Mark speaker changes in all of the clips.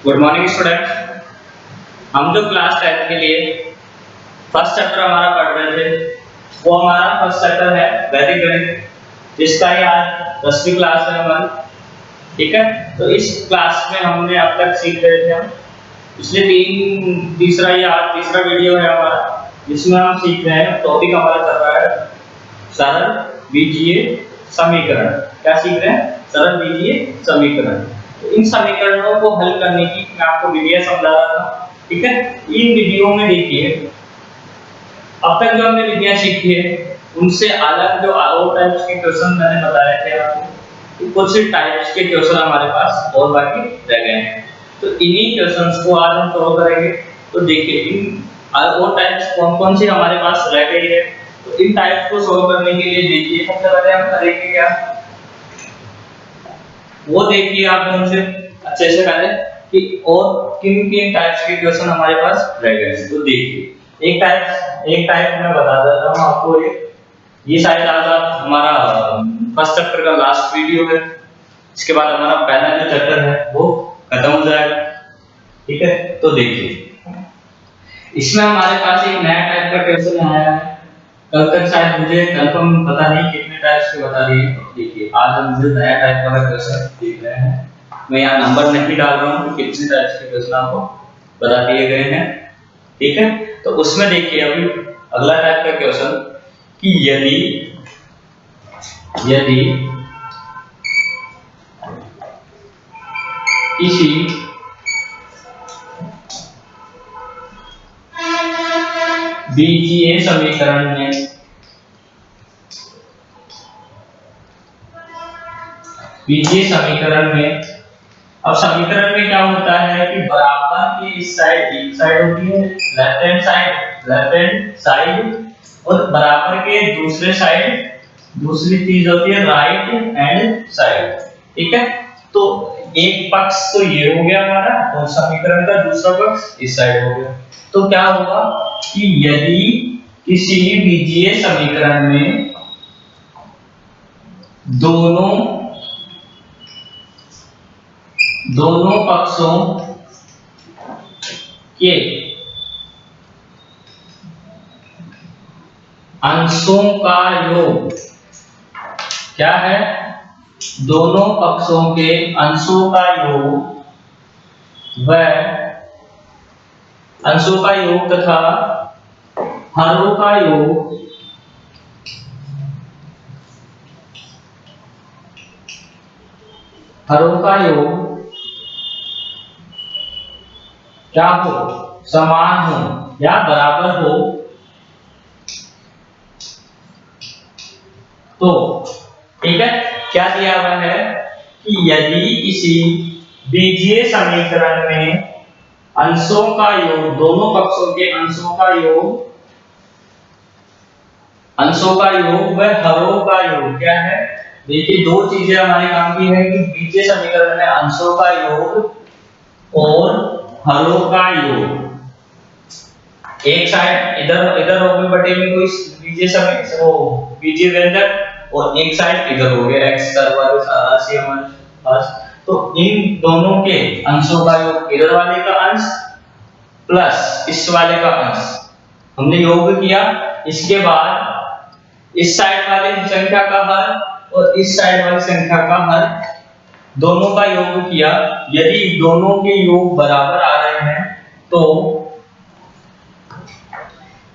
Speaker 1: Good morning student. हम जो class 10 के लिए फर्स्ट चैप्टर हमारा पढ़ रहे थे वो हमारा फर्स्ट चैप्टर है वैदिक गणित, जिसका ये आज 10वीं क्लास है हमारी। ठीक है, तो इस क्लास में हमने अब तक सीख रहे थे हम पिछले तीसरा वीडियो है हमारा, जिसमें हम सीख रहे हैं। टॉपिक हमारा चल रहा है सरल बीजीय समीकरण। क्या सीख रहे हैं? सरल बीजीय समीकरण। तो इन समीकरणों को हल करने की मैं आपको विधियां समझा रहा था। ठीक है, इन वीडियो में देखिए अब तक जो हमने विधियां सीखी है उनसे अलग जो और टाइप्स के क्वेश्चन मैंने बताए थे आपको, कुछ टाइप्स के क्वेश्चन हमारे पास और बाकी रह गए हैं। तो इन्हीं क्वेश्चंस को आज हम सॉल्व करेंगे। तो देखिए इन और टाइप्स कौन कौन सी हमारे पास रह गई है। तो इन टाइप्स को सॉल्व करने के लिए देखिए सबसे पहले हम करेंगे क्या, वो देखिए आप हमसे अच्छे से पहले कि और किन किन टाइप्स के क्वेश्चन हमारे पास रह गए हैं। तो देखिए एक टाइप मैं बता देता हूं आपको। ये शायद आज आप हमारा फर्स्ट चैप्टर का लास्ट वीडियो है। इसके बाद हमारा पहला जो चैप्टर है वो खत्म हो जाएगा। ठीक है, तो देखिए इसमें हमारे पास एक नया टाइप का क्वेश्चन आया है। कल तक शायद मुझे कंफर्म पता नहीं कितने टाइप्स के बता दिए। देखिए आज हम जो नया टाइप वाला क्वेश्चन देख रहे हैं, मैं यहाँ नंबर नहीं डाल रहा हूँ कितने टाइप्स के क्वेश्चन आपको बता दिए गए हैं। ठीक है, तो उसमें देखिए अभी अगला टाइप का क्वेश्चन कि यदि किसी बीजीय समीकरण में अब समीकरण में क्या होता है कि बराबर की इस साइड एक साइड होती है लेफ्ट हैंड साइड और बराबर के दूसरे साइड दूसरी चीज होती है राइट हैंड साइड। ठीक है, तो एक पक्ष तो ये हो गया हमारा और समीकरण का दूसरा पक्ष इस साइड हो गया। तो क्या होगा कि यदि किसी बीजीय समीकरण में दोनों पक्षों के अंशों का योग क्या है, दोनों पक्षों के अंशों का योग तथा हरों का योग क्या हो, समान हो या बराबर हो, तो ठीक है क्या दिया हुआ है कि यदि किसी बीजीय समीकरण में अंशों का योग, दोनों पक्षों के अंशों का योग व हरों का योग क्या है। देखिए दो चीजें हमारे काम की है कि बीजीय समीकरण में अंशों का योग और हरों का योग। एक साइड इधर हो गई बटे में कोई बीजीय व्यंजक और एक साइड इधर हो गया x वाले राशि हमारे पास। तो इन दोनों के अंशों का योग, इधर वाले का अंश प्लस इस वाले का अंश हमने योग किया। इसके बाद इस साइड वाले संख्या का हर और इस साइड वाली संख्या का हर दोनों का योग किया। यदि दोनों के योग बराबर आ रहे हैं तो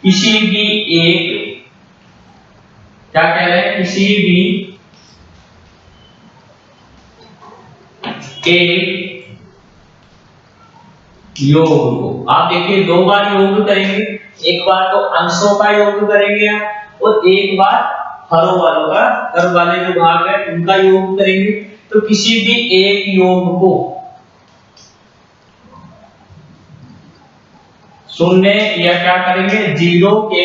Speaker 1: किसी भी एक क्या कह रहे हैं, किसी भी एक योग को आप देखिए दो बार योग करेंगे, एक बार तो अंशों का योग करेंगे और एक बार हरों वालों का, हर वाले जो भाग है उनका योग करेंगे। तो किसी भी एक योग को शून्य या क्या करेंगे, जीरो के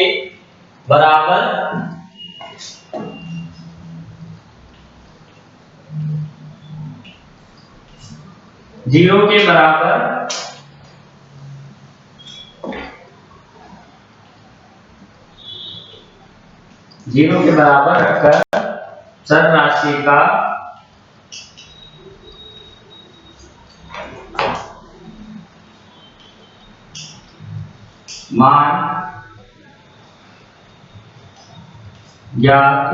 Speaker 1: बराबर रखकर चर राशि का मान ज्ञात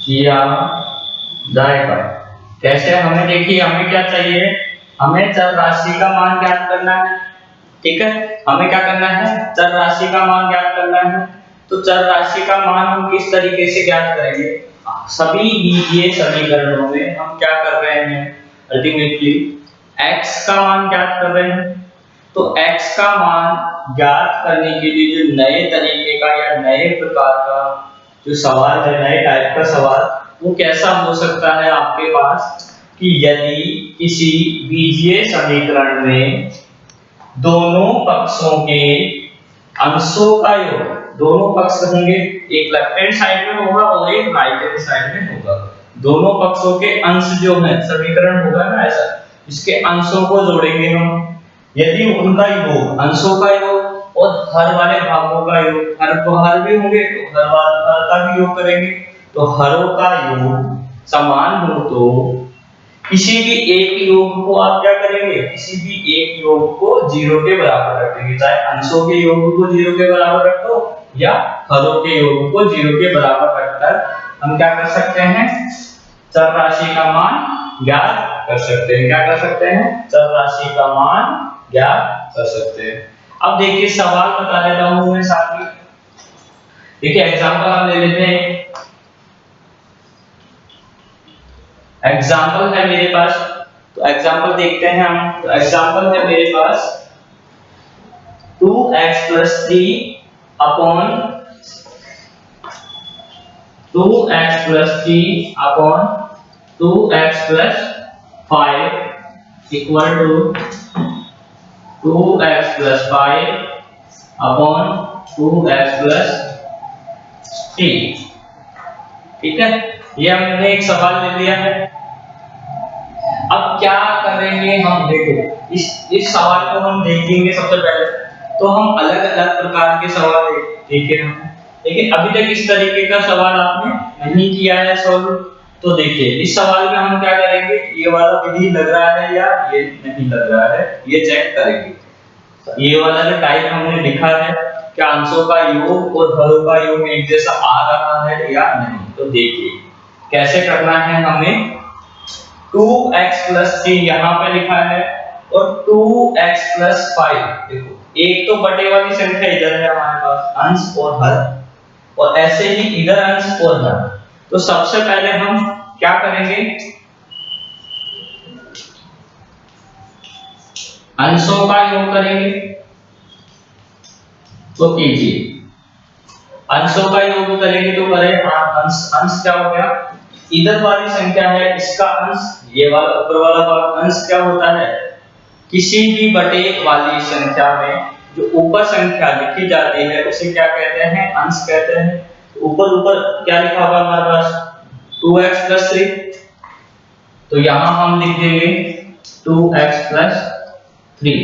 Speaker 1: किया जाएगा। कैसे? हमें देखिए, हमें क्या चाहिए, हमें चर राशि का मान ज्ञात करना है। ठीक है, हमें क्या करना है, चर राशि का मान ज्ञात करना है। तो चर राशि का मान हम किस तरीके से ज्ञात करेंगे? सभी बीजीय समीकरणों में हम क्या कर रहे हैं, अल्टीमेटली x का मान ज्ञात कर रहे हैं। तो x का मान ज्ञात करने के लिए जो नए तरीके का या नए प्रकार का जो सवाल है, नए टाइप का सवाल, वो कैसा हो सकता है आपके पास कि यदि किसी बीजीय समीकरण में दोनों पक्षों के अंशों का योग, दोनों पक्ष होंगे, एक लेफ्ट हैंड साइड में होगा और एक राइट हैंड साइड में होगा, दोनों पक्षों के अंश जो है समीकरण होगा ना ऐसा, इसके अंशों को जोड़ेंगे हम। यदि उनका योग, अंशों का योग और हर वाले भागों का योग, हर तो हर भी होंगे तो हर का भी योग करेंगे, तो हरों का योग समान हो तो किसी भी एक योग को आप क्या करेंगे, किसी भी एक योग को 0 के बराबर रख देंगे। चाहे अंशों के योग को 0 के बराबर रख दो या हरों के योग को 0 के बराबर रखकर हम क्या कर सकते हैं, चर राशि का मान ज्ञात कर सकते हैं। क्या कर सकते हैं? चर राशि का मान ज्ञात कर सकते हैं। अब देखिए सवाल बता देता हूं मैं साथ में। देखिए एग्जांपल हम ले लेते हैं। एग्जाम्पल है मेरे पास, तो एग्जाम्पल देखते हैं हम। तो एग्जाम्पल है मेरे पास 2x plus 3 upon 2x plus 3 upon 2x plus 5 equal to 2x plus 5 upon 2x plus 3। ठीक है, ये हमने एक सवाल ले लिया है। अब क्या करेंगे हम, देखो इस सवाल को हम देखेंगे सबसे पहले तो हम अलग अलग प्रकार के सवाल देखेंगे हम, लेकिन अभी तक इस तरीके का सवाल आपने नहीं किया है सॉल्व। तो देखिए इस सवाल में हम क्या करेंगे, ये वाला विधि लग रहा है या ये नहीं लग रहा है, ये चेक करेंगे। ये वाला जो टाइप हमने लिखा है, क्या अंशों का योग और हरों का योग एक जैसा आ रहा है या नहीं। तो देखिए कैसे करना है हमें। 2x plus 3 यहाँ पे लिखा है और 2x plus 5, देखो एक तो बटे वाली संख्या इधर है हमारे पास, अंश और हर, और ऐसे ही इधर अंश और हर। तो सबसे पहले हम क्या करेंगे, अंशों का योग करेंगे। तो कीजिए अंशों का योग करेंगे तो करें अंश, अंश क्या हो गया, इधर वाली संख्या है इसका अंश, ये वाला ऊपर वाला अंश क्या होता है, किसी भी बटे वाली संख्या में जो ऊपर संख्या लिखी जाती है उसे क्या कहते हैं, अंश कहते हैं। ऊपर ऊपर क्या लिखा हुआ हमारे पास 2x plus 3, तो यहां हम लिख देंगे 2x plus 3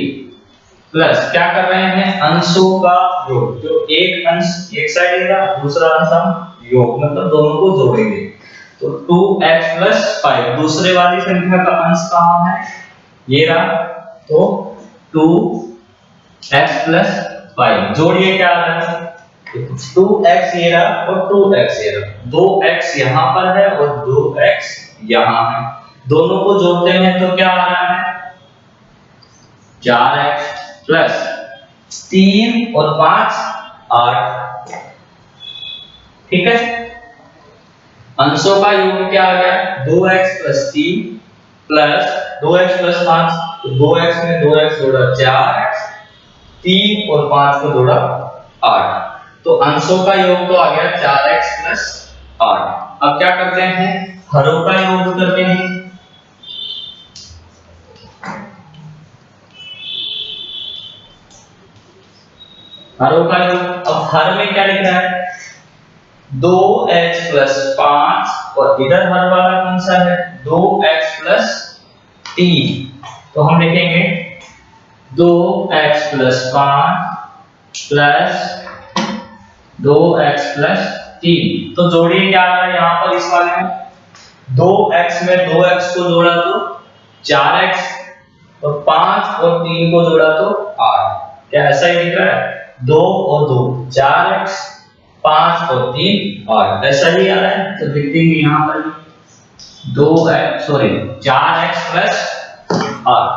Speaker 1: प्लस क्या कर रहे हैं, अंशों का योग, जो एक अंश एक साइड है दूसरा अंश हम योग मतलब दोनों को जोड़ेंगे। तो 2x plus 5 दूसरे वाली संख्या का अंश कहां है, ये रहा, तो 2x plus 5 जोड़िए क्या आ रहा है, 2x ये रहा और 2x ये रहा, 2x यहां पर है और 2x यहां है, दोनों को जोड़ते हैं तो क्या आ रहा है 4x प्लस 3 और 5 8। ठीक है, अंशों का योग क्या आ गया 2x plus 3 plus 2x plus 5, तो 2x में 2x जोड़ा 4x, 3 और 5 को जोड़ा 8, तो अंशों का योग तो आ गया 4x plus 8। अब क्या करते हैं, हरों का योग करते हैं। हरों का योग, अब हर में क्या लिख रहा है 2x plus 5 और इधर हर वाला कौन सा है 2x plus 3, तो हम लिखेंगे 2x plus 5 plus 2x plus 3, तो जोड़िए क्या आ रहा है यहाँ पर इस वाले में 2x में 2x को जोड़ा तो 4x तो 5 और 3 को जोड़ा तो 8। क्या ऐसा ही दिख रहा है? 2 और 2 4x, 5 और 3 8, ऐसा ही आ रहा है। तो लिख देंगे यहाँ पर 4x प्लस 8।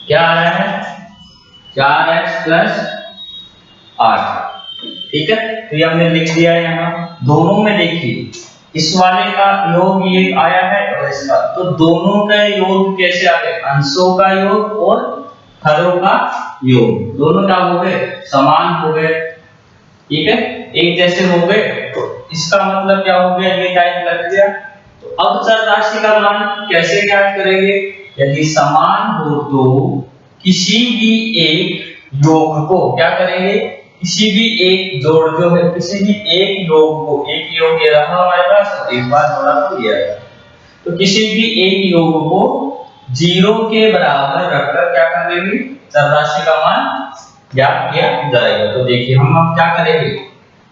Speaker 1: क्या आ रहा है? 4x plus 8। ठीक है, तो ये हमने लिख दिया यहाँ। दोनों में देखिए, इस वाले का योग ये आया है और इसका, तो दोनों का योग कैसे आ गए? अंशों का योग और हरों का योग, दोनों क्या हो गए? समान हो गए। ठीक है, एक जैसे हो गए, तो इसका मतलब क्या हो गया? ये टाइप लग गया। तो अब चर राशि का मान कैसे ज्ञात करेंगे? यदि समान हो तो किसी भी एक योग को क्या करेंगे? किसी भी एक जोड़ जो है, किसी भी एक योग को, एक योग ये रहा हमारे पास, एक बार जोड़ा तो ये आया। तो किसी भी एक योग को 0 के बराबर रखकर क्या कर देंगे? चर राशि का मान ज्ञात किया जाएगा। तो देखिए हम अब क्या करेंगे?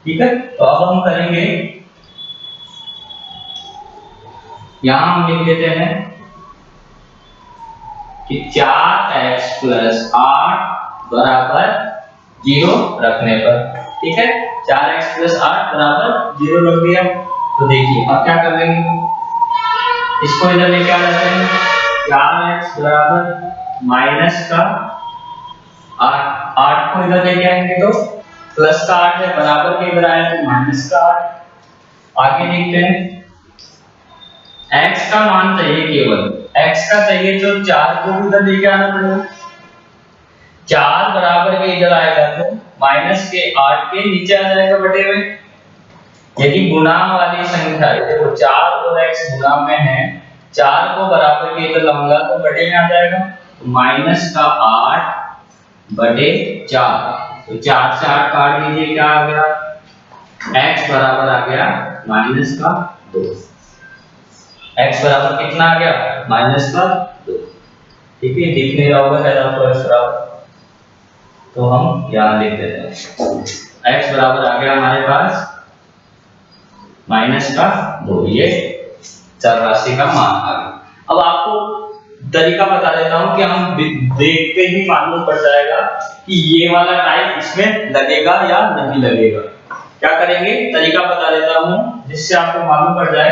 Speaker 1: ठीक है, तो अब हम करेंगे, यहां हम लिख देते हैं कि 4x प्लस 8 बराबर 0 रखने पर। ठीक है, 4x प्लस 8 बराबर 0 रख दिया। तो देखिए अब क्या कर लेंगे? इसको इधर लेके आ जाते हैं। 4x बराबर माइनस का 8, 8 को इधर लेके आएंगे तो प्लस का 8 है, बराबर के इधर आया तो माइनस का 8। आगे देखते हैं, x का मान चाहिए, केवल x का चाहिए, तो 4 को इधर लेके आना पड़ेगा। 4 बराबर के इधर आएगा तो माइनस के 8 के नीचे आ जाएगा बटे में। यदि गुणांक वाली संख्या है, देखो 4 और x गुणांक में है, 4 को बराबर के इधर लाऊंगा तो बटे में आ जाएगा, तो माइनस का 8 बटे 4। तो 4 से 8 काट दीजिए, क्या आ गया? x बराबर आ गया माइनस का 2। x बराबर कितना आ गया? माइनस का 2। ठीक है, दिख नहीं रहा होगा शायद आपको x बराबर, तो हम यहां लिख देते हैं x बराबर आ गया हमारे पास माइनस का 2। ये चर राशि का मान आ गया। अब आपको तरीका बता देता हूं कि हम देखते ही मालूम पड़ जाएगा कि ये वाला टाइप इसमें लगेगा या नहीं लगेगा। क्या करेंगे? तरीका बता देता हूं जिससे आपको मालूम पड़ जाए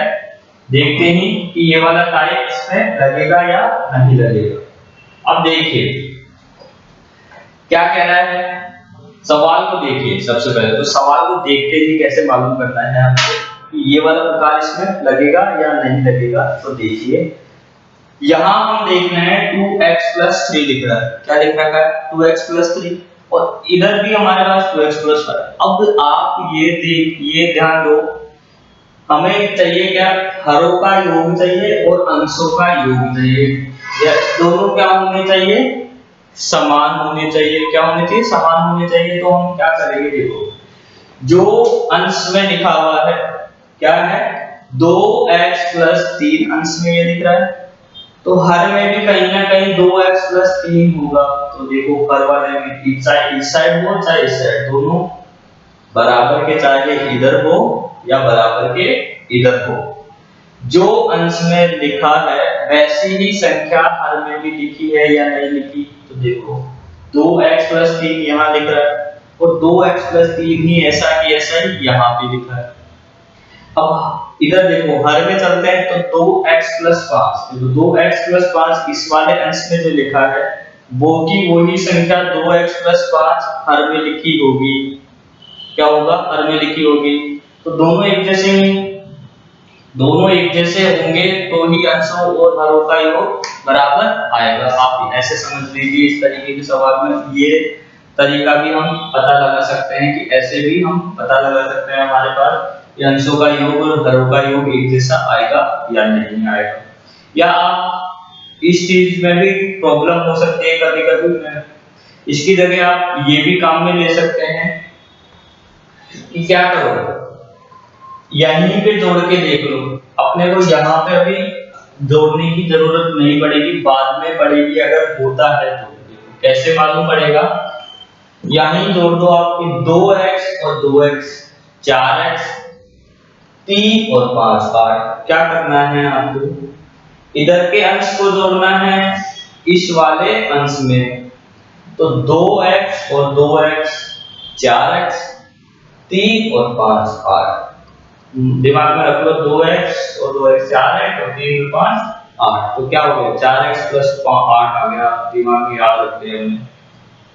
Speaker 1: देखते ही कि ये वाला टाइप इसमें लगेगा या नहीं लगेगा। अब देखिए क्या कह रहा है, सवाल को देखिए। सबसे पहले तो सवाल को देखते ही कैसे मालूम करना है हमको कि ये वाला प्रकार इसमें लगेगा या नहीं लगेगा। तो देखिए यहां हम देख रहे हैं 2x + 3 लिख रहा है। क्या लिख रहा है? 2x + 3, और इधर भी हमारे पास 2x + 5। अब आप ये ध्यान दो, हमें चाहिए क्या? हरों का योग चाहिए और अंशों का योग चाहिए। ये दोनों क्या होने चाहिए? समान होने चाहिए। क्या होने चाहिए? समान होने चाहिए। तो हम क्या करेंगे? देखो जो अंश में लिखा हुआ है क्या है? 2x + 3 अंश में ये लिख रहा है, तो हर में भी कहीं ना कहीं 2x + 3 होगा। तो देखो हर वाले में इस साइड हो चाहे इस साइड, दोनों बराबर के, चाहे इधर हो या बराबर के इधर हो, जो अंश में लिखा है वैसी ही संख्या हर में भी लिखी है या नहीं लिखी। तो देखो 2x + 3 यहाँ लिख रहा है और 2x + 3 ही ऐसा कि ऐसा ही यहाँ पे लिखा है। अब इधर देखो हर में चलते हैं तो 2x + 5, तो 2x + 5 इस वाले अंश में जो लिखा है वो की वही संख्या 2x + 5 हर में लिखी होगी। क्या होगा? हर में लिखी होगी। तो दोनों एक जैसे होंगे तो ही अंशों और हरों का योग बराबर आएगा। आप ऐसे समझ लीजिए, इस तरीके के सवाल में ये तरीका भी हम पता लगा सकते हैं कि ऐसे भी हम पता लगा सकते हैं हमारे पास कि अंशों का योग और हरों का योग एक जैसा आएगा या नहीं आएगा। या आप इस चीज में भी प्रॉब्लम हो सकती है कभी कभी, इसकी जगह आप ये भी काम में ले सकते हैं कि क्या करो, यहीं पे जोड़ के देख लो। अपने को यहाँ पे अभी जोड़ने की जरूरत नहीं पड़ेगी, बाद में पड़ेगी अगर होता है तो। कैसे मालूम पड़ेगा? यहीं जोड़ दो आपकी 2x और 2x, 4x, 3 और 5 8। क्या करना है आपको? इधर के अंश को जोड़ना है इस वाले अंश में, तो 2x और 2x 4x, 3 और 5 8। दिमाग में रख लो 2x और 2x 4x और 3 और 5 8। तो क्या हो गया 4x प्लस 8 आ गया, दिमाग में याद रखते हैं हमने।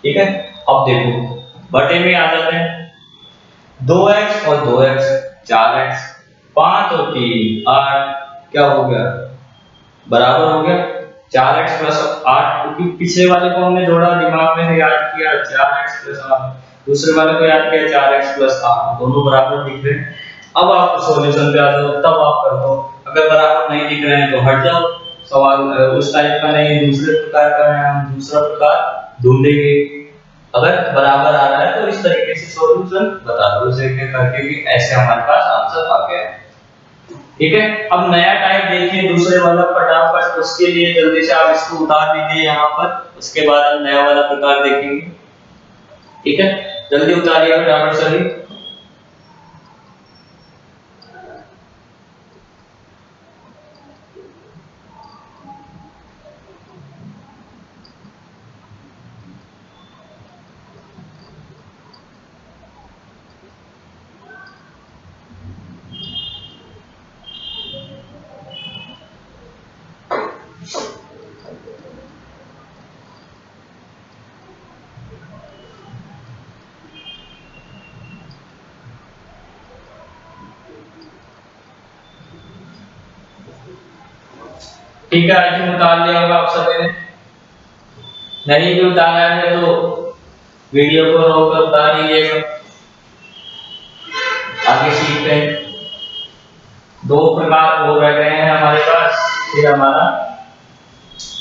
Speaker 1: ठीक है, अब देखो बटे में आ जाते हैं 2x और 2x 4x, 5 और 3 8, क्या हो गया बराबर हो गया 4x प्लस 8, क्योंकि पिछले वाले को हमने जोड़ा, दिमाग में याद किया 4x प्लस 8, दूसरे वाले को याद किया 4x प्लस 8, दोनों बराबर दिख रहे हैं। अब आप सॉल्यूशन पे आ जाओ, तब आप कर दो। अगर बराबर नहीं दिख रहे हैं तो हट जाओ, सवाल उस टाइप का नहीं, दूसरे प्रकार का है, हम दूसरा प्रकार ढूंढेंगे। अगर बराबर आ रहा है तो इस तरीके से सॉल्यूशन बता दो, उसे करके कि ऐसे हमारे पास आंसर आ गया है। ठीक है, अब नया टाइप देखिए दूसरे वाला फटाफट, उसके लिए जल्दी से आप इसको उतार दीजिए यहाँ पर, उसके बाद हम नया वाला प्रकार देखेंगे। ठीक है, जल्दी उतारिए फटाफट सभी। ठीक है, आई थिंक उतार लिया होगा आप सभी ने। नहीं भी उतारा है तो वीडियो को रोक कर उतार लीजिएगा। आगे सीखते हैं, दो प्रकार हो रह गए हैं हमारे पास, फिर हमारा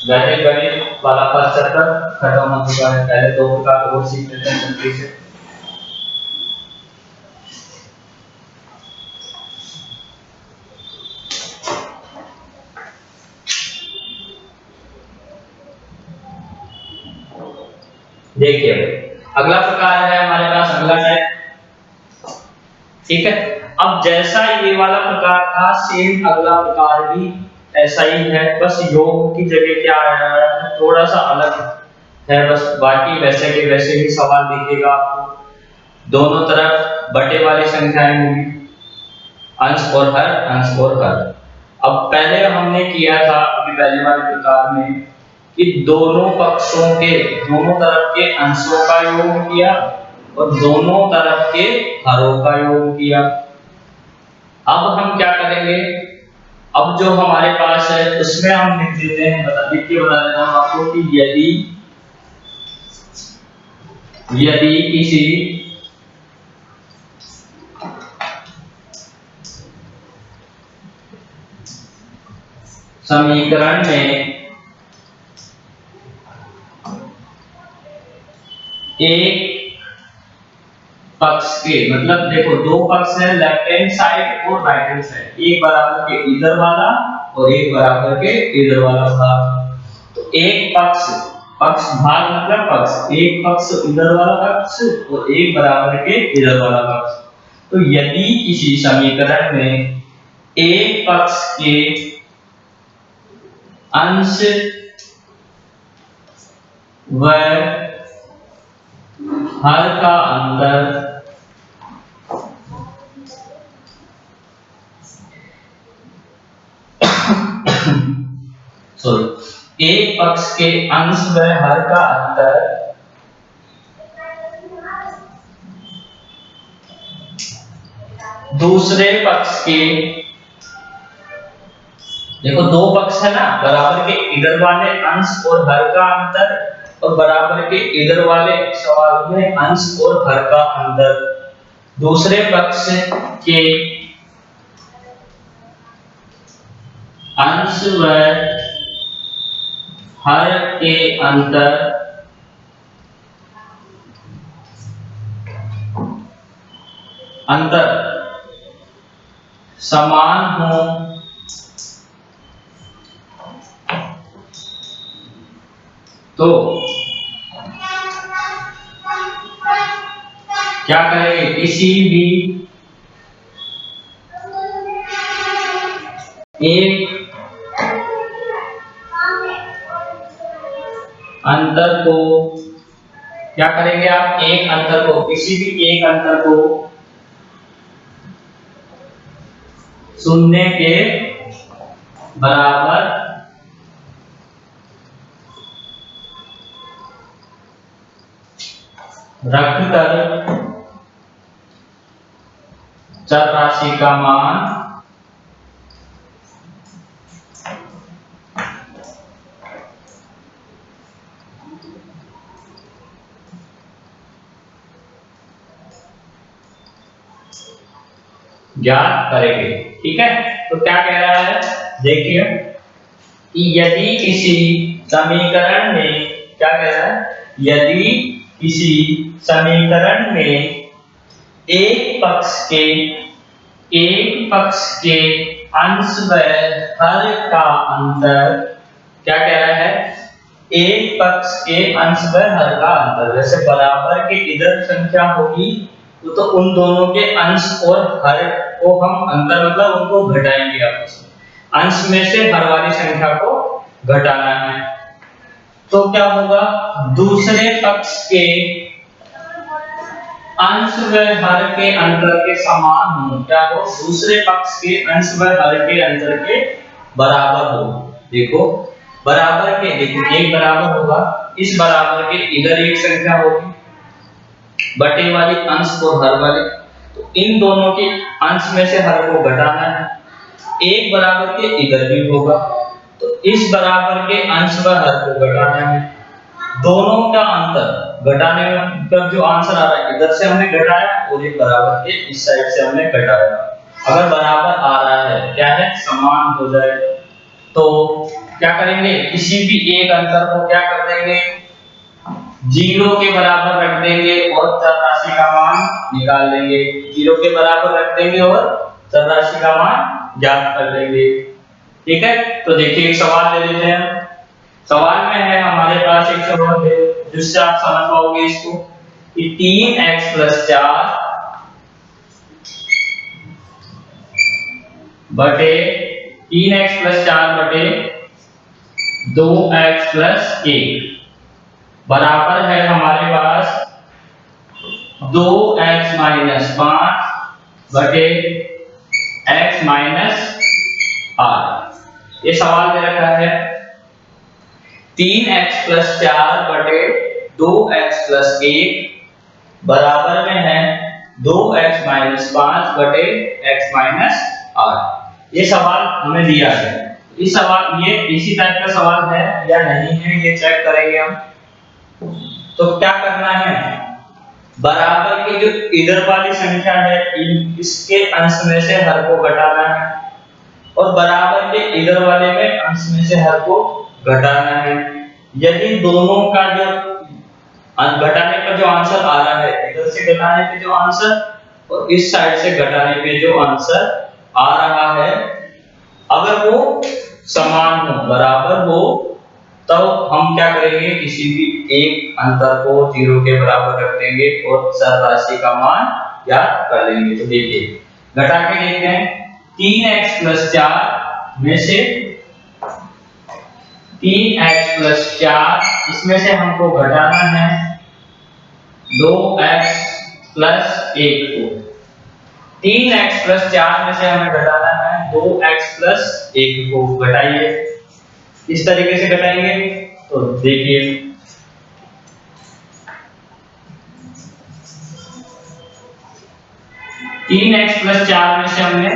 Speaker 1: वैदिक गणित वाला फर्स्ट चैप्टर खत्म हो चुका है। पहले दो प्रकार और सीख लेते हैं जल्दी से। देखिए अगला प्रकार है हमारे पास, अगला टाइप। ठीक है, अब जैसा ये वाला प्रकार था सेम अगला प्रकार भी ऐसा ही है, बस योग की जगह क्या है थोड़ा सा अलग है, बस बाकी वैसे के वैसे ही सवाल दिखेगा आपको। दोनों तरफ बटे वाली संख्याएं होंगी, अंश और हर, अंश और हर। अब पहले हमने किया था अभी पहले वाले प्रकार में कि दोनों पक्षों के, दोनों तरफ के अंशों का योग किया और दोनों तरफ के हरों का योग किया। अब हम क्या करेंगे, अब जो हमारे पास है उसमें हम लिख देते हैं, लिख के बता देता हूं आपको कि यदि यदि किसी समीकरण में एक पक्ष के, मतलब देखो दो पक्ष है लेफ्ट हैंड साइड और राइट हैंड साइड, एक बराबर के इधर वाला और एक बराबर के इधर वाला भाग। तो एक पक्ष, पक्ष भाग मतलब पक्ष, एक पक्ष इधर वाला पक्ष और एक बराबर के इधर वाला पक्ष। तो यदि किसी समीकरण में एक पक्ष के अंश व हर का अंतर सॉरी, एक पक्ष के अंश व हर का अंतर दूसरे पक्ष के, देखो दो पक्ष है ना, बराबर के इधर वाले अंश और हर का अंतर और बराबर के इधर वाले सवाल में अंश और हर का अंतर, दूसरे पक्ष के अंश व हर के अंतर समान हो तो क्या करेंगे, किसी भी एक अंतर को क्या करेंगे आप, एक अंतर को, किसी भी एक अंतर को शून्य के बराबर रखकर चर राशि का मान ज्ञात करेंगे। ठीक है, तो क्या कह रहा है, देखिए कि यदि किसी समीकरण में, क्या कह रहा है, यदि किसी समीकरण में एक पक्ष के अंश व हर का अंतर, क्या कह रहा है, एक पक्ष के अंश व हर का अंतर, जैसे बराबर के इधर संख्या होगी तो उन दोनों के अंश और हर को हम अंतर मतलब उनको घटाएंगे आपस में, अंश में से हर वाली संख्या को घटाना है। तो क्या होगा, दूसरे पक्ष के अंश व हर के अंतर के समान हो, क्या हो, दूसरे पक्ष के अंश व हर के अंतर के बराबर हो। देखो बराबर के, देखो एक बराबर होगा, इस बराबर के इधर एक संख्या होगी बटे वाली अंश और हर वाली, तो इन दोनों के अंश में से हर को घटाना है। एक बराबर के इधर भी होगा, तो इस बराबर के अंश व हर को घटाना है। दोनों का अंतर घटाने का जो आंसर आ रहा है, इधर से हमने घटाया और एक बराबर के इस साइड से हमने घटाया। अगर बराबर आ रहा है, क्या है, समान हो जाए, तो क्या करेंगे, किसी भी एक अंतर को क्या कर देंगे, 0 के बराबर रख देंगे और चर राशि का मान निकाल लेंगे। 0 के बराबर रख देंगे और चर राशि का मान ज्ञात कर लेंगे। ठीक है, तो देखिए एक सवाल ले लेते हैं। सवाल में है हमारे पास एक सवाल है जिससे आप समझ पाओगे इसको, कि 3x + 4 बटे 3x + 4 बटे 2x + 1 बराबर है हमारे पास 2x - 5 बटे x - 8। ये सवाल दे रखा है 3x + 4 बटे 2x + 1 बराबर में है 2x - 5 बटे x - 8। ये सवाल हमें दिया है। इस सवाल, ये इसी टाइप का सवाल है या नहीं है, ये चेक करेंगे हम। तो क्या करना है, बराबर की जो इधर वाली संख्या है इसके अंश में से हर को घटाना है और बराबर के इधर वाले में अंश में से हर को घटाना है। यदि दोनों का जो घटाने पर जो आंसर आ रहा है, इधर से घटाने पे जो आंसर और इस साइड से घटाने पे जो आंसर आ रहा है, अगर वो समान हो, बराबर हो, तब हम क्या करेंगे, किसी भी एक अंतर को 0 के बराबर रख देंगे और चर राशि का मान ज्ञात कर लेंगे। तो देखिए घटा के देखते हैं, 3x + 4 में से 3x + 4 इसमें से हमको घटाना है 2x + 1 को। 3x + 4 में से हमें घटाना है 2x + 1 को। घटाइए, इस तरीके से घटाएंगे तो देखिए 3x + 4 में से हमने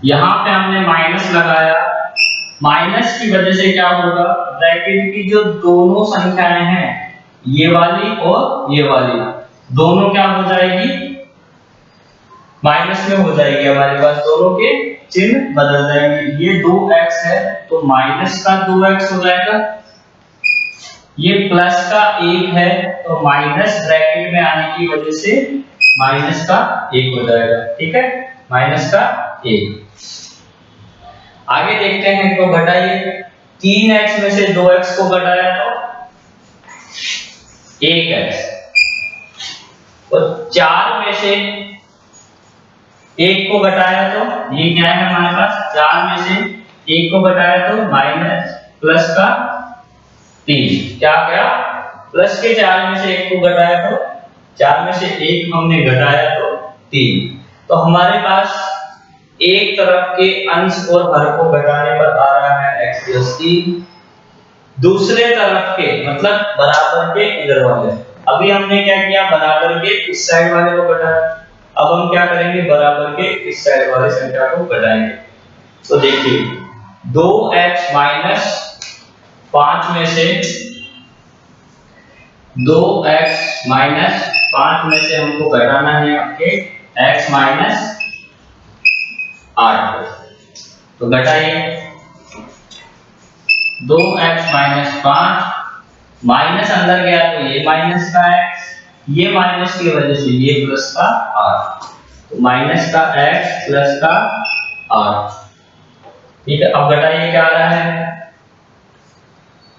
Speaker 1: यहां पे हमने माइनस लगाया, माइनस की वजह से क्या होगा, ब्रैकेट की जो दोनों संख्याएं हैं, ये वाली और ये वाली, दोनों क्या हो जाएगी, माइनस में हो जाएगी। हमारे पास दोनों के चिन्ह बदल जाएंगे। ये 2x है तो माइनस का 2x हो जाएगा, ये प्लस का 1 है तो माइनस ब्रैकेट में आने की वजह से माइनस का 1 हो जाएगा। ठीक है, माइनस का 1। आगे देखते हैं, इनको घटाइए। 3x में से 2x को घटाया तो 1x, और 4 में से 1 को घटाया तो ये क्या है हमारे पास, 4 में से 1 को घटाया तो प्लस का 3। क्या गया? प्लस के 4 में से 1 को घटाया तो 4 में से 1 हमने घटाया तो 3। तो हमारे पास एक तरफ के अंश और हर को घटाने पर आ रहा है x प्लस 3, दूसरे तरफ के मतलब बराबर के इधर वाले। अभी हमने क्या किया? बराबर के इस साइड वाले को घटाया। अब हम क्या करेंगे? बराबर के इस साइड वाले संख्या को घटाएंगे। तो देखिए 2x माइनस 5 में से 2x माइनस 5 में से हमको घटाना है आपके x माइनस 8 को। तो घटाइए 2x माइनस 5 माइनस अंदर गया तो ये माइनस का x, ये माइनस की वजह से ये प्लस का 8। तो माइनस का x प्लस का 8। ठीक है, अब घटाइए क्या आ रहा है?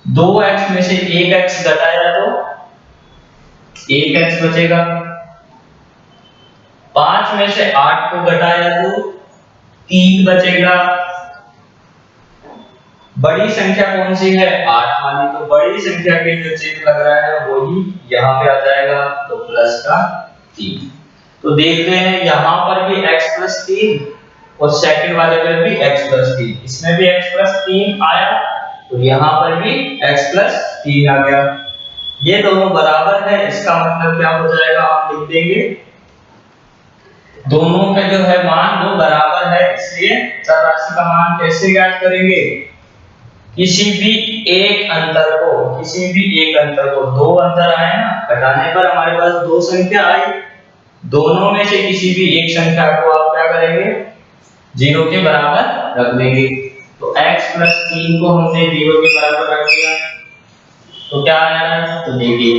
Speaker 1: 2x में से 1x घटाया तो 1x बचेगा। 5 में से 8 को घटाया तो 3 बचेगा। बड़ी संख्या कौन सी है? 8 वाली। तो बड़ी संख्या के जो चिन्ह लग रहा है वही यहाँ पे आ जाएगा, तो प्लस का 3। तो देखते हैं यहाँ पर भी x प्लस 3 और सेकंड वाले पर भी x प्लस 3। इसमें भी x प्लस 3 आया तो यहाँ पर भी x प्लस 3 आ गया। ये दोनों बराबर है, इसका मतलब क्या हो जाएगा? आप लिख देंगे दोनों का जो है मान वो बराबर है, इसलिए चर राशि का मान कैसे ज्ञात करेंगे? किसी भी एक अंतर को, दो अंतर आए ना, घटाने पर हमारे पास दो संख्या आई, दोनों में से किसी भी एक संख्या को आप क्या करेंगे? 0 के बराबर रख देंगे। तो x प्लस 3 को हमने 0 के बराबर रख दिया तो क्या आया? तो देखिए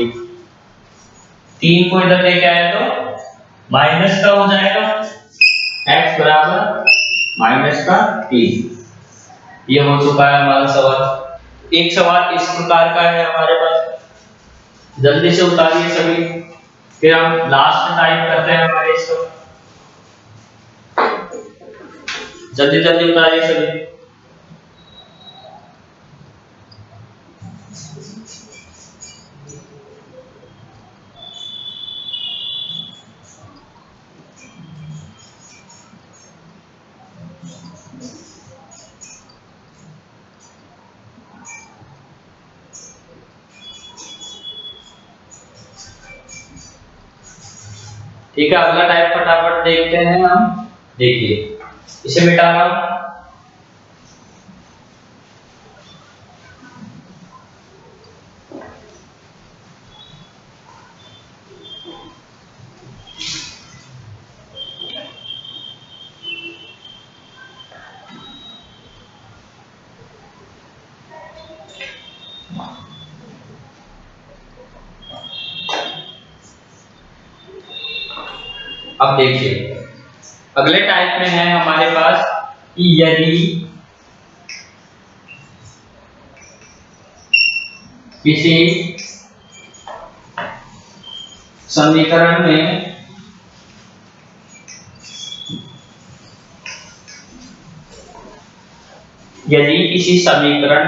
Speaker 1: 3 को इधर लेके आए तो माइनस का हो जाएगा, x बराबर माइनस का 3। ये हो चुका है हमारा सवाल। एक सवाल इस प्रकार का है हमारे पास, जल्दी से उतारिए सभी, फिर हम लास्ट टाइप करते हैं हमारे इसको। जल्दी जल्दी उतारिए सभी। ठीक है, अगला टाइप फटाफट देखते हैं हम। देखिए इसे मिटाना, अब देखिए अगले टाइप में है हमारे पास कि यदि किसी समीकरण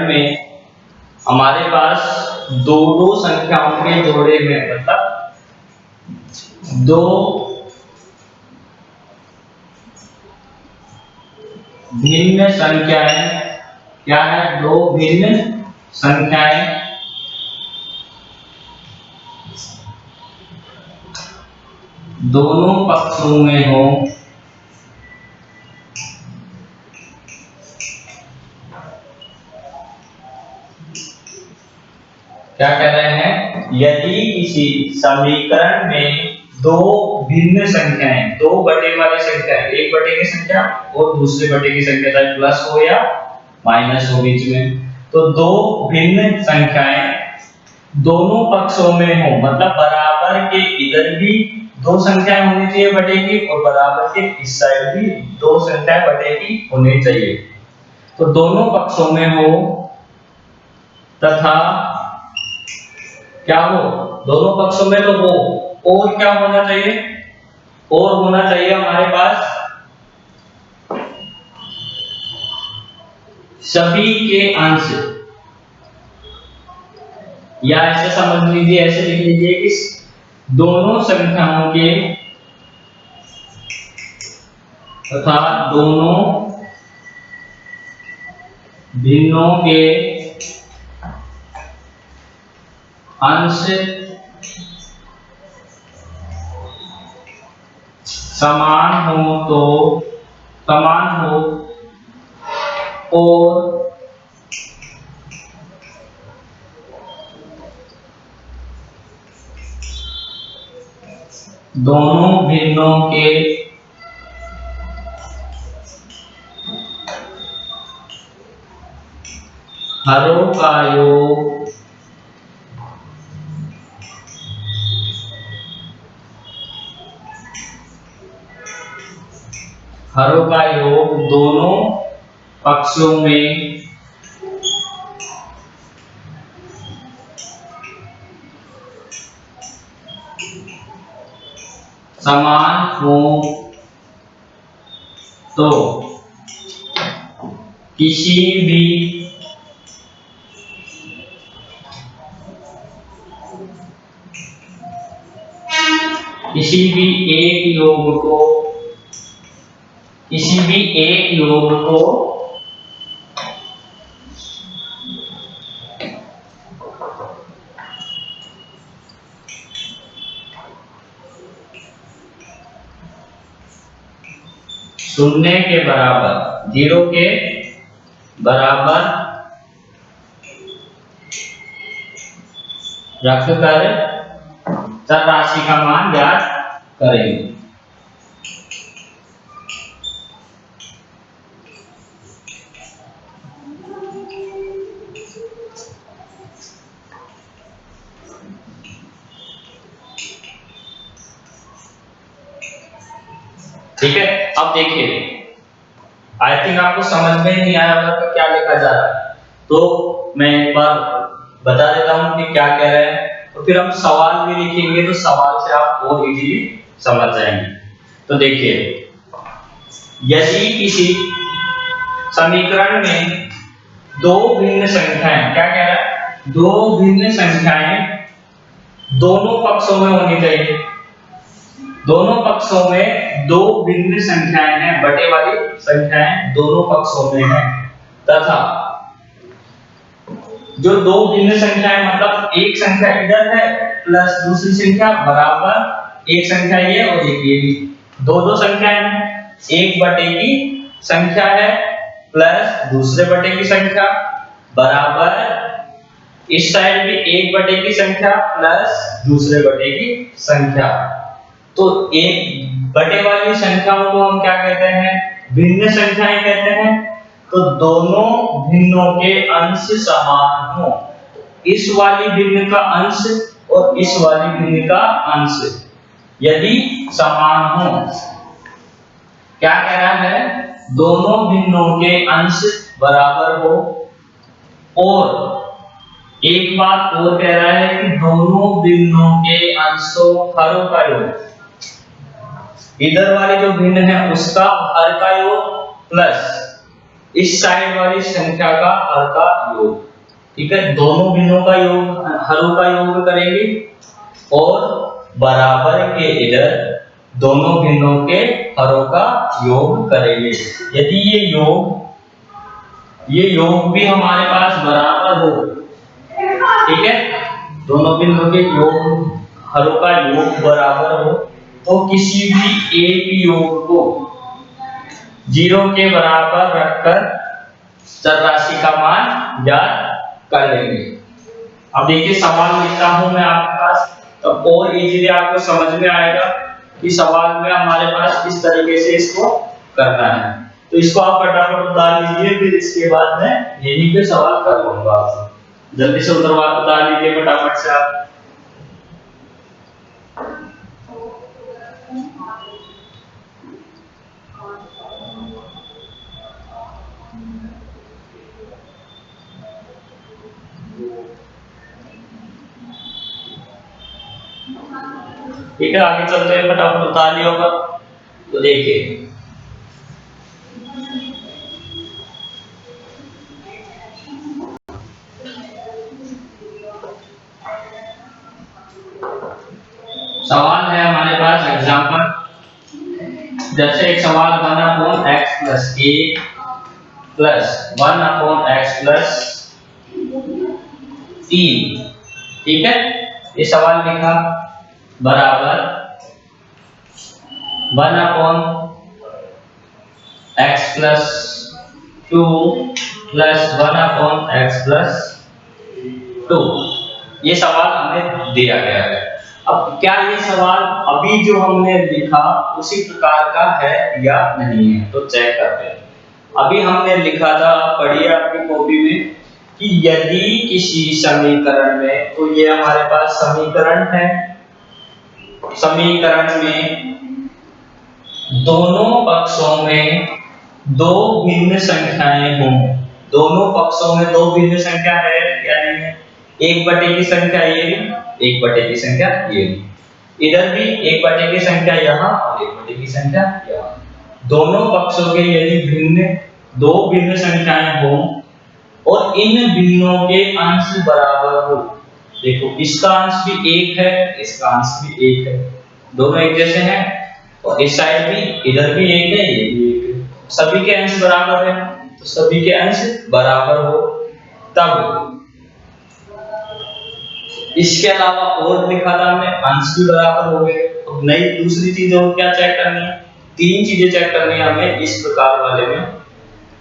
Speaker 1: में हमारे पास दो संख्याओं के जोड़े में, मतलब दो भिन्न संख्याएं, क्या है? दो भिन्न संख्याएं दोनों पक्षों में हो, क्या कह रहे हैं? यदि किसी समीकरण में दो भिन्न संख्याएं, दो बटे वाली संख्या, एक बटे की संख्या और दूसरे बटे की संख्या, चाहे प्लस हो या माइनस हो बीच में, तो दो भिन्न संख्याएं दोनों पक्षों में हो, मतलब बराबर के इधर भी दो संख्याएं होनी चाहिए बटे की और बराबर के इस साइड भी दो संख्याएं बटे की होनी चाहिए। तो दोनों पक्षों में हो तथा क्या हो? दोनों पक्षों में तो हो, और क्या होना चाहिए? और होना चाहिए हमारे पास सभी के अंश, या ऐसे समझ लीजिए, ऐसे लिख लीजिए कि दोनों संख्याओं के तथा दोनों भिन्नों के अंश समान हो और दोनों भिन्नों के हरों का योग दोनों पक्षों में समान हो तो किसी भी एक योग को शून्य के बराबर, 0 के बराबर रखकर चर राशि का मान ज्ञात करेंगे। ठीक है, अब देखिए, आई थिंक आपको समझ में नहीं आया होगा कि क्या लिखा जा रहा है, तो मैं एक बार बता देता हूं कि क्या कह रहे हैं, तो फिर हम सवाल भी लिखेंगे तो सवाल से आप और इजीली समझ जाएंगे। तो देखिए, यदि किसी समीकरण में दो भिन्न संख्याएं, क्या कह रहा है, दो भिन्न संख्याएं दोनों पक्षों में होनी चाहिए, दोनों पक्षों में दो भिन्न संख्याएं हैं, बटे वाली संख्याएं दोनों पक्षों में हैं, तथा जो दो भिन्न संख्याएं मतलब एक संख्या इधर है प्लस दूसरी संख्या बराबर एक संख्या ये और एक ये भी, दो संख्याएं हैं, एक बटे की संख्या है प्लस दूसरे बटे की संख्या बराबर इस साइड भी एक बटे की संख्या प्लस दूसरे बटे की संख्या। तो एक बटे वाली संख्याओं को हम क्या कहते हैं, भिन्न संख्याएं कहते हैं। तो दोनों भिन्नों के अंश समान हो, इस वाली भिन्न का अंश और इस वाली भिन्न का अंश यदि समान हो, क्या कह रहा है, दोनों भिन्नों के अंश बराबर हो, और एक बात और कह रहा है कि दोनों भिन्नों के अंशों हरों का योग, इधर वाले जो भिन्न है उसका हर का योग प्लस इस साइड वाली संख्या का हर का योग। ठीक है, दोनों भिन्नों का योग, हरों का योग करेंगे और बराबर के इधर दोनों भिन्नों के हरों का योग करेंगे। यदि ये योग भी हमारे पास बराबर हो, ठीक है, दोनों भिन्नों के योग हरों का योग बराबर हो, तो किसी भी एक योग को 0 के बराबर रखकर चर राशि का मान ज्ञात कर लेंगे। अब देखिए, सवाल लिखता हूं मैं आपके पास, तो और इजीली आपको समझ में आएगा कि सवाल में हमारे पास किस तरीके से इसको करना है। तो इसको आप फटाफट उतार लीजिए, फिर इसके बाद मैं यहीं पे सवाल कर लूंगा आपसे। जल्दी से उतार लीजिए फटाफट से आप। ठीक है, आगे चलते हैं, फटाफट उतार लिया होगा। तो देखिए, सवाल है हमारे पास एग्जांपल, जैसे एक सवाल 1/x + a + 1/x + 3, ठीक है। ये सवाल लिखा बराबर 1/x + 2 + 1/x + 2, ये सवाल हमें दिया गया है। अब क्या ये सवाल अभी जो हमने लिखा उसी प्रकार का है या नहीं है, तो चेक करते हैं। अभी हमने लिखा था, पढ़िए आपकी कॉपी में, कि यदि किसी समीकरण में, तो ये हमारे पास समीकरण है, समीकरण में दोनों पक्षों में दो भिन्न संख्याएं हों, दोनों पक्षों में दो भिन्न संख्या है या नहीं है, 1/, की संख्या ये, 1/, की संख्या ये, इधर भी 1/, की संख्या यहाँ और 1/, की संख्या यहाँ, दोनों पक्षों के यदि भिन्न दो भिन्न संख्याएं हों और इन भिन्नों के अंश बराबर हो, देखो इसका अंश भी 1 है, इसका अंश भी 1 है, दोनों एक जैसे हैं, और इस साइड भी, इधर भी 1 है, ये भी 1 है, सभी के अंश बराबर है, तो सभी के अंश बराबर हो, तब इसके अलावा और लिखा था हमने, अंश भी बराबर हो गए। तो नई दूसरी चीज और क्या चेक करनी है, 3 चीजें चेक करनी है हमें इस प्रकार वाले में।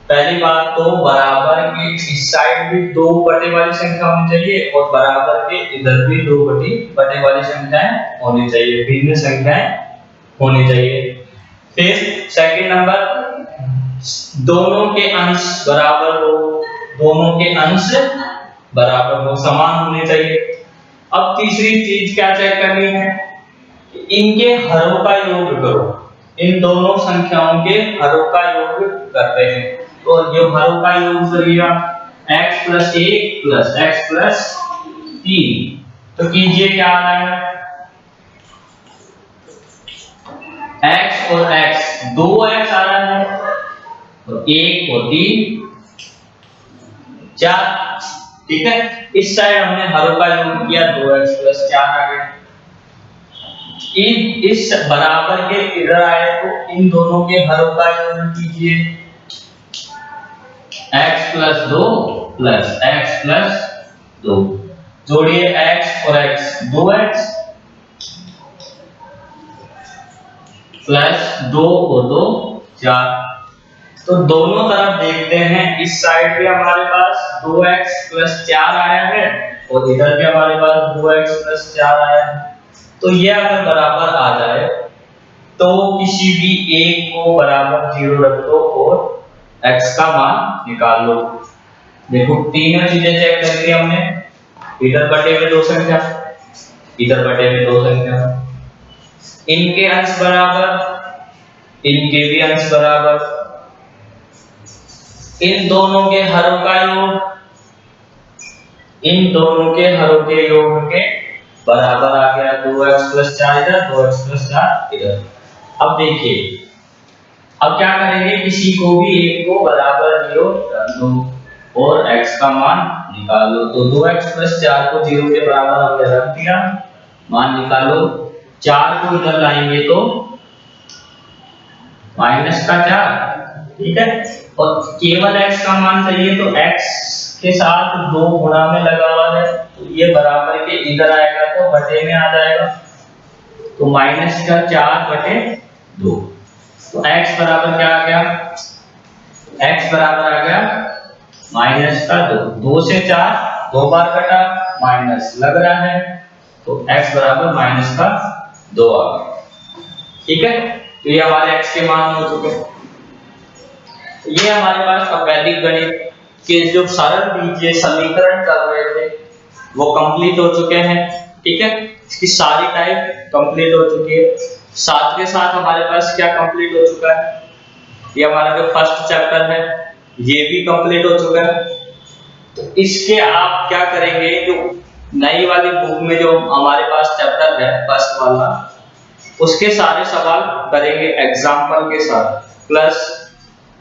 Speaker 1: पहली बात तो बराबर के इस साइड भी 2 बटे वाली संख्या होनी चाहिए और बराबर के इधर भी 2 बटे वाली संख्याएं होनी चाहिए, भिन्न संख्याएं होनी चाहिए। फिर सेकंड नंबर, दोनों के अंश बराबर हो, दोनों के अंश बराबर हो, समान होने चाहिए। अब तीसरी चीज क्या चेक करनी है, इनके हरों का योग करो, इन दोनों संख्याओं के हरों का योग करते हैं, तो जो हरों का योग करिएगा x + 1 + x + 3, तो कीजिए क्या आ रहा है, x और x, 2x आ रहा है, तो 1 और 3 4, ठीक है। इस साइड हमने हरों का योग किया, 2x + 4 आ गया। इस बराबर के इधर आए तो इन दोनों के हरों का योग कीजिए, x + 2 + x + 2, जोड़िए x और x, 2x + 2 और 2 4, तो दोनों तरफ देखते हैं, इस साइड भी हमारे पास 2x + 4 आया है और इधर भी हमारे पास 2x + 4 आया है, तो ये अगर बराबर आ जाए तो किसी भी एक को बराबर 0 रख दो और x का मान निकाल लो। देखो तीनों चीजें चेक कर ली हमने, इधर बटे में 2 संख्या, इधर बटे में 2 संख्या, इनके अंश बराबर, इनके भी अंश बराबर, इन दोनों के हरों का योग, इन दोनों के हरों के योग के बराबर आ गया, 2x + 4 इधर, 2x + 4 इधर। अब देखिए, अब क्या करेंगे, किसी को भी एक को बराबर 0 रख दो और x का मान निकाल लो, तो 2x + 4 को 0 के बराबर हमने रख दिया, मान निकालो, 4 को इधर लाएंगे तो -4, ठीक है, और केवल x का मान चाहिए, तो x के साथ 2 गुणा में लगा हुआ है, तो ये बराबर के इधर आएगा तो बटे में आ जाएगा, तो -4/2, तो x बराबर क्या आ गया, x बराबर आ गया -2, 2 से 4 2 बार कटा, माइनस लग रहा है, तो x बराबर -2 आ गया, ठीक है। तो ये हमारे x के मान हो चुके हैं। ये हमारे पास अब वैदिक गणित के जो सरल बीजीय समीकरण कर रहे थे वो कंप्लीट हो चुके हैं, ठीक है, इसकी सारी टाइप कंप्लीट हो चुकी है। साथ के साथ हमारे पास क्या कंप्लीट हो चुका है, ये हमारा जो फर्स्ट चैप्टर है ये भी कंप्लीट हो चुका है। तो इसके आप क्या करेंगे, जो नई वाली बुक में जो हमारे पास चैप्टर है फर्स्ट वाला, उसके सारे सवाल करेंगे एग्जाम्पल के साथ, प्लस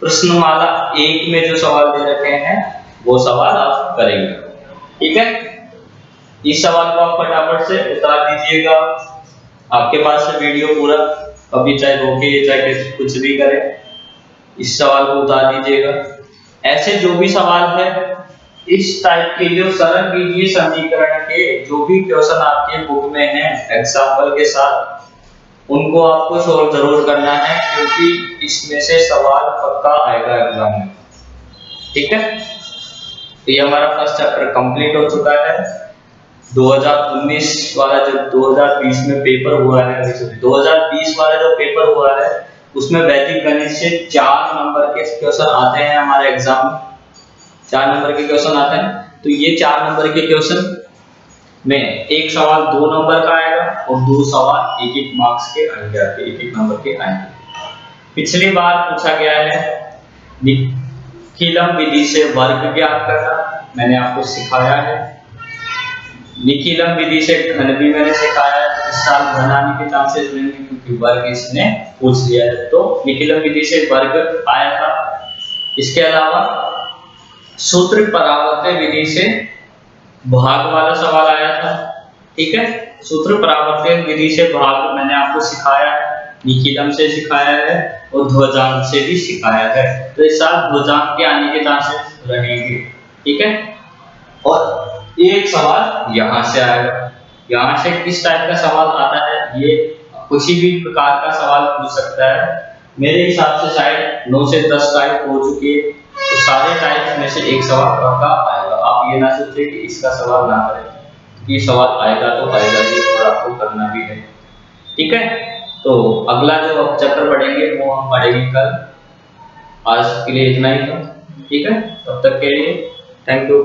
Speaker 1: प्रश्नमाला 1 में जो सवाल दे रखे हैं वो सवाल आप करेंगे, ठीक है। इस सवाल को आप फटाफट से उतार दीजिएगा। आपके पास से वीडियो पूरा कभी चाहे रोके चाहे कुछ भी करे, इस सवाल को उतार दीजिएगा। ऐसे जो भी सवाल है इस टाइप के जो सरल बीजीय समीकरण के जो भी क्वेश्चन आपके बुक में हैं एग्जाम्पल के साथ, उनको आपको सॉल्व जरूर करना है, क्योंकि इसमें से सवाल पक्का आएगा एग्जाम में। ठीक है, तो ये हमारा फर्स्ट चैप्टर कंप्लीट हो चुका है। 2019 वाला जो 2020 में पेपर हुआ है, 2020 वाला जो पेपर हुआ है उसमें वैदिक गणित से 4 नंबर के क्वेश्चन आते हैं हमारे एग्जाम में, 4 नंबर के क्वेश्चन आते हैं। तो ये 4 नंबर के क्वेश्चन में एक सवाल 2 नंबर का आएगा और 2 सवाल 1-1 मार्क्स के आएंगे, आपके 1-1 नंबर के आएंगे। पिछली बार पूछा गया है निखिलम विधि से वर्ग ज्ञात करना, मैंने आपको सिखाया है। निखिलम विधि से घन भी मैंने सिखाया है। इस साल घन आने के चांसेस नहीं है क्योंकि वर्ग इसने पूछ लिया है, तो निखिलम विधि से वर्ग आया था। इसके अलावा सूत्र परावर्तन विधि से भाग वाला सवाल आया था। ठीक है, सूत्र परावर्तन विधि से भाग मैंने आपको सिखाया है, निखिलम से सिखाया है और ध्वजांक से भी सिखाया है। तो इस साल ध्वजांक के आने के चांसेस रहेंगे। ठीक है, और एक सवाल यहाँ से आएगा, यहाँ से किस टाइप का सवाल आता है, ये किसी भी प्रकार का सवाल पूछ सकता है। मेरे हिसाब से शायद 9 से 10 टाइप हो चुके, तो सारे टाइप में से एक सवाल पक्का आएगा। आप ये ना सोचिए कि इसका सवाल ना करें, कि सवाल आएगा तो आएगा ही और आपको करना भी है। ठीक है, तो अगला जो चैप्टर पढ़ेंगे वो हम पढ़ेंगे कल। आज के लिए इतना ही था। ठीक है, तब तक के लिए थैंक यू।